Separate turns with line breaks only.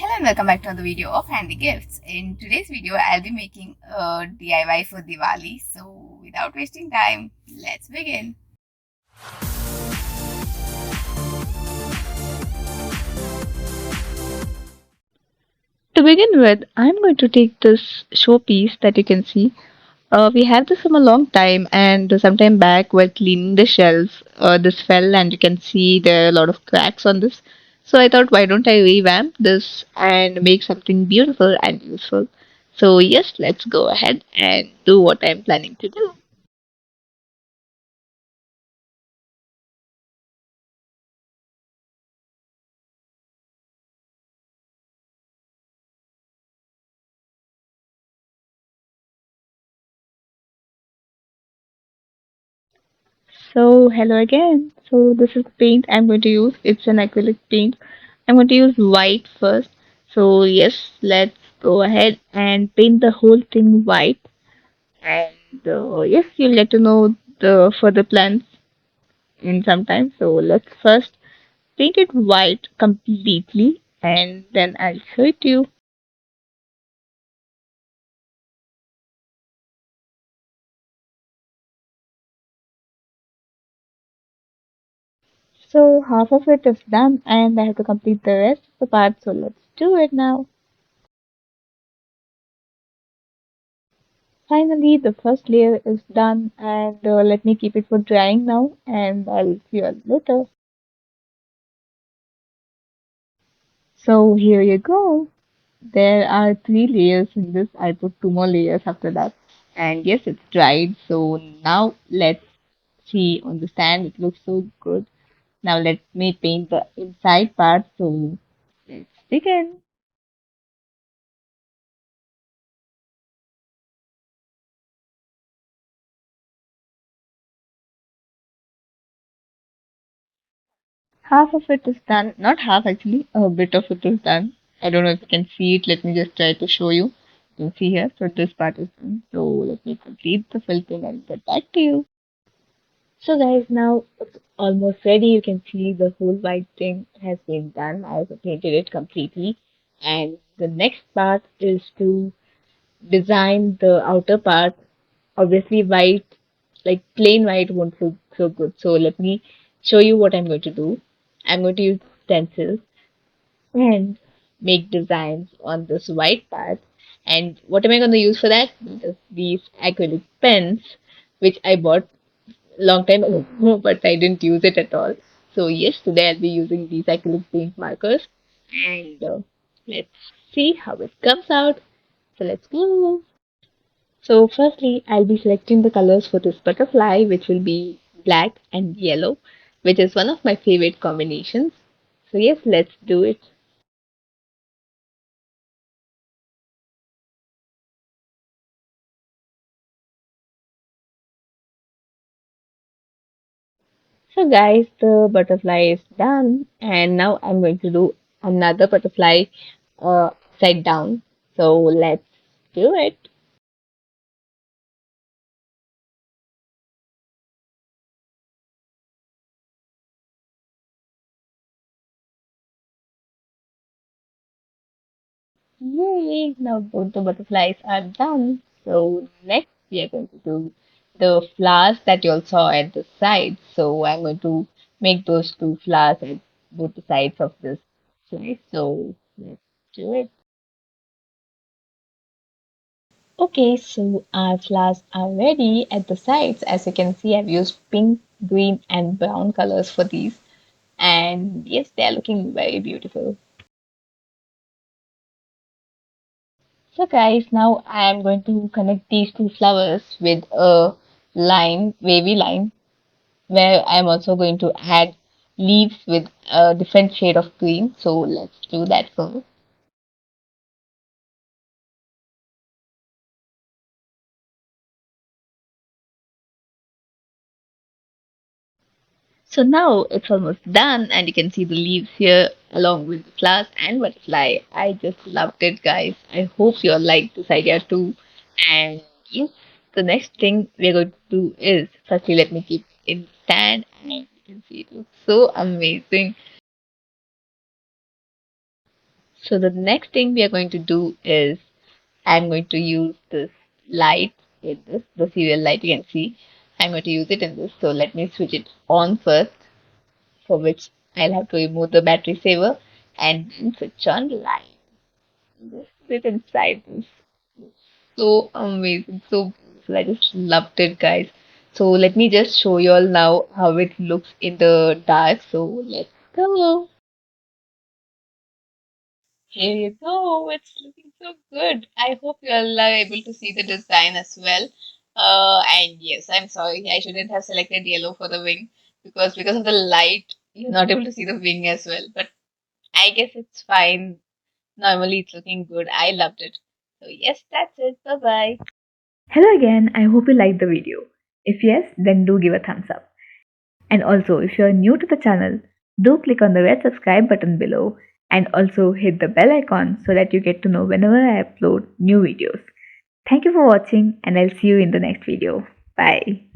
Hello and welcome back to another video of Handy Gifts. In today's video, I'll be making a DIY for Diwali. So without wasting time, let's begin.
To begin with, I'm going to take this showpiece that you can see. We have this from a long time, and some time back, while cleaning the shelves, this fell, and you can see there are a lot of cracks on this. So I thought, why don't I revamp this and make something beautiful and useful? So, yes, let's go ahead and do what I'm planning to do. So, hello again. So, this is the paint I'm going to use. It's an acrylic paint. I'm going to use white first. So, yes, let's go ahead and paint the whole thing white. And yes, you'll get to know the further plans in some time. So, let's first paint it white completely and then I'll show it to you. So, half of it is done and I have to complete the rest of the part. So, let's do it now. Finally, the first layer is done and let me keep it for drying now and I'll see you later. So here you go. There are three layers in this. I put two more layers after that. And yes, it's dried. So now let's see on the stand. It looks so good. Now let me paint the inside part. So let's begin. Half of it is done. Not half actually, a bit of it is done. I don't know if you can see it. Let me just try to show you. You can see here. So this part is done. So let me complete the filtering and get back to you. So guys, now it's almost ready. You can see the whole white thing has been done. I have painted it completely. And the next part is to design the outer part. Obviously white, like plain white won't look so good. So let me show you what I'm going to do. I'm going to use stencils and make designs on this white part. And what am I going to use for that? Just these acrylic pens, which I bought long time ago, but I didn't use it at all. So yes, today I'll be using these acrylic paint markers, and let's see how it comes out. So let's go. So firstly, I'll be selecting the colors for this butterfly, which will be black and yellow, which is one of my favorite combinations. So yes, let's do it. So guys, the butterfly is done and now I'm going to do another butterfly side down. So let's do it. Yay! Now both the butterflies are done. So next we are going to do the flowers that you all saw at the side. So I'm going to make those two flowers at both the sides of this slide. So let's do it. Okay, so our flowers are ready at the sides. As you can see, I've used pink, green, and brown colors for these. And yes, they are looking very beautiful. So guys, now I am going to connect these two flowers with a line, wavy line, where I'm also going to add leaves with a different shade of green. So let's do that first. So now it's almost done, and you can see the leaves here along with the flowers and butterfly. I just loved it, guys. I hope you all like this idea too. And yes, the next thing we're going to do is firstly let me keep it in stand, and you can see it looks so amazing. So the next thing we are going to do is I'm going to use this light in this, the serial light you can see. I'm going to use it in this. So let me switch it on first, for which I'll have to remove the battery saver and then switch on the light. Just sit inside this. So amazing, so beautiful. I just loved it, guys. So let me just show you all now how it looks in the dark. So let's go. Here you go. It's looking so good. I hope you all are able to see the design as well. And yes, I'm sorry. I shouldn't have selected yellow for the wing because of the light, you're not able to see the wing as well. But I guess it's fine. Normally, it's looking good. I loved it. So yes, that's it. Bye bye.
Hello again, I hope you liked the video. If yes, then do give a thumbs up. And also, if you are new to the channel, do click on the red subscribe button below and also hit the bell icon so that you get to know whenever I upload new videos. Thank you for watching and I'll see you in the next video. Bye.